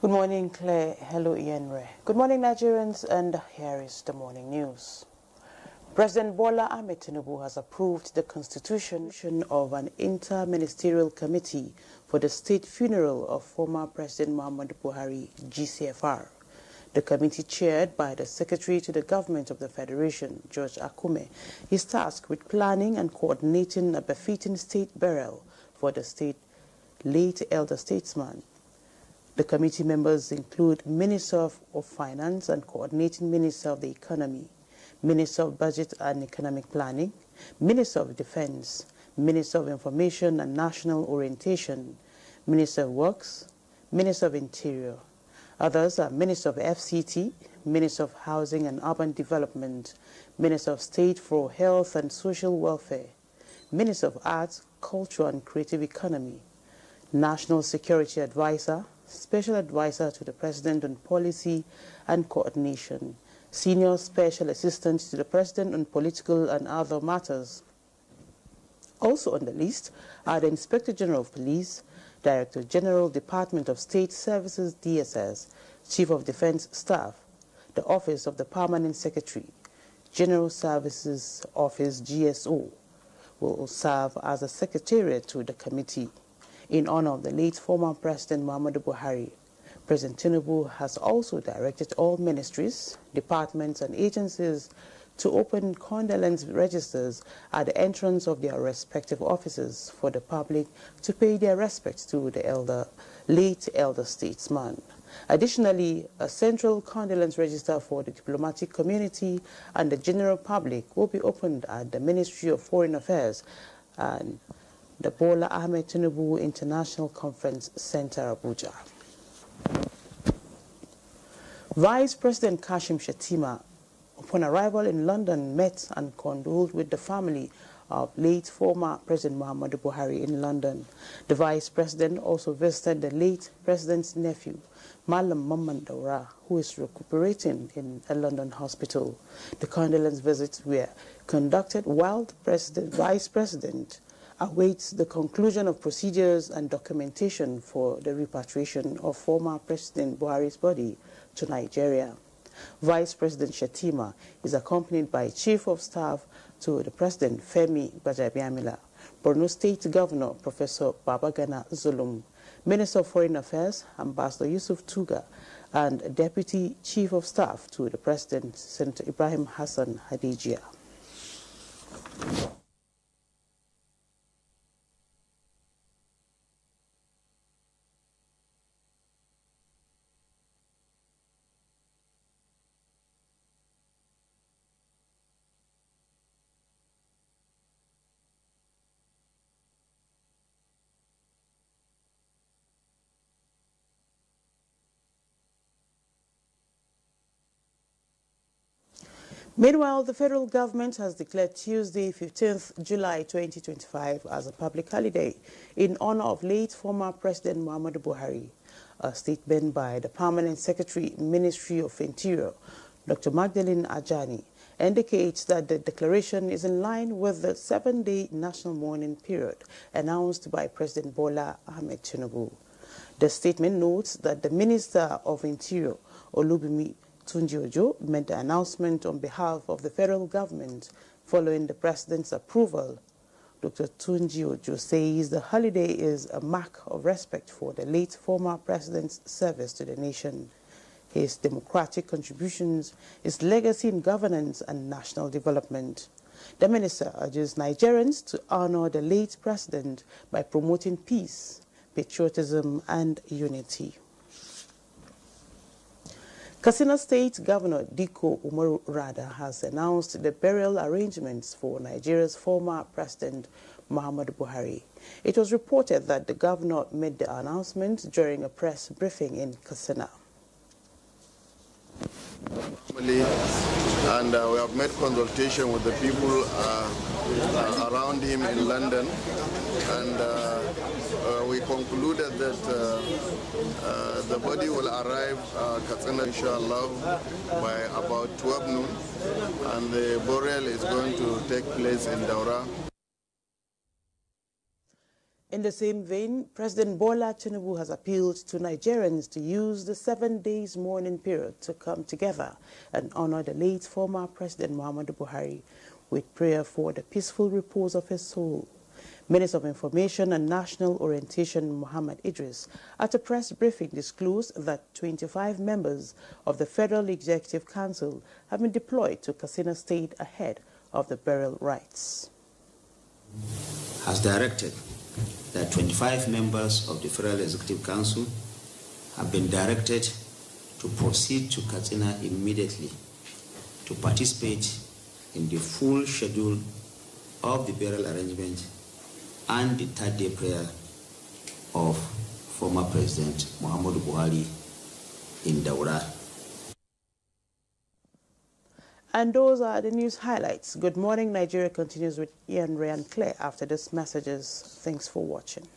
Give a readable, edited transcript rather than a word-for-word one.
Good morning, Claire. Hello, Ianre. Good morning, Nigerians, and here is the morning news. President Bola Ahmed Tinubu has approved the constitution of an inter-ministerial committee for the state funeral of former President Muhammadu Buhari, GCFR. The committee, chaired by the Secretary to the Government of the Federation, George Akume, is tasked with planning and coordinating a befitting state burial for the late elder statesman. The committee members include Minister of Finance and Coordinating Minister of the Economy, Minister of Budget and Economic Planning, Minister of Defense, Minister of Information and National Orientation, Minister of Works, Minister of Interior. Others are Minister of FCT, Minister of Housing and Urban Development, Minister of State for Health and Social Welfare, Minister of Arts, Culture and Creative Economy, National Security Advisor, Special Advisor to the President on Policy and Coordination, Senior Special Assistant to the President on Political and Other Matters. Also on the list are the Inspector General of Police, Director General, Department of State Services, DSS, Chief of Defense Staff, the Office of the Permanent Secretary, General Services Office, GSO, will serve as a secretariat to the committee. In honor of the late former President Muhammadu Buhari, President Tinubu has also directed all ministries, departments and agencies to open condolence registers at the entrance of their respective offices for the public to pay their respects to the late elder statesman. Additionally, a central condolence register for the diplomatic community and the general public will be opened at the Ministry of Foreign Affairs and the Bola Ahmed Tinubu International Conference Center, Abuja. Vice President Kashim Shettima, upon arrival in London, met and condoled with the family of late former President Muhammadu Buhari in London. The Vice President also visited the late President's nephew, Malam Mamman Daura, who is recuperating in a London hospital. The condolence visits were conducted while the Vice President awaits the conclusion of procedures and documentation for the repatriation of former President Buhari's body to Nigeria. Vice President Shettima is accompanied by Chief of Staff to the President Femi Gbajabiamila, Borno State Governor Professor Babagana Zulum, Minister of Foreign Affairs Ambassador Yusuf Tuga, and Deputy Chief of Staff to the President Senator Ibrahim Hassan Hadijia. Meanwhile, the federal government has declared Tuesday, 15th July 2025 as a public holiday in honor of late former President Muhammadu Buhari. A statement by the Permanent Secretary, Ministry of Interior, Dr. Magdalene Ajani, indicates that the declaration is in line with the 7-day national mourning period announced by President Bola Ahmed Tinubu. The statement notes that the Minister of Interior, Olubimi Tunji-Ojo, made the announcement on behalf of the federal government following the President's approval. Dr. Tunji-Ojo says the holiday is a mark of respect for the late former President's service to the nation, his democratic contributions, his legacy in governance and national development. The minister urges Nigerians to honor the late President by promoting peace, patriotism and unity. Katsina State Governor Diko Umaru Rada has announced the burial arrangements for Nigeria's former President Muhammadu Buhari. It was reported that the governor made the announcement during a press briefing in Katsina. And we have made consultation with the people around him in London, and we concluded that the body will arrive Katsina, inshallah, by about 12 noon, and the burial is going to take place in Daura. In the same vein, President Bola Tinubu has appealed to Nigerians to use the 7 days mourning period to come together and honor the late former President Muhammadu Buhari with prayer for the peaceful repose of his soul. Minister of Information and National Orientation Muhammad Idris, at a press briefing, disclosed that 25 members of the Federal Executive Council have been deployed to Katsina State ahead of the burial rites. Has directed that 25 members of the Federal Executive Council have been directed to proceed to Katsina immediately to participate in the full schedule of the burial arrangement and the third-day prayer of former President Muhammadu Buhari in Daura. And those are the news highlights. Good morning, Nigeria continues with Ian, Ray and Claire after these messages. Thanks for watching.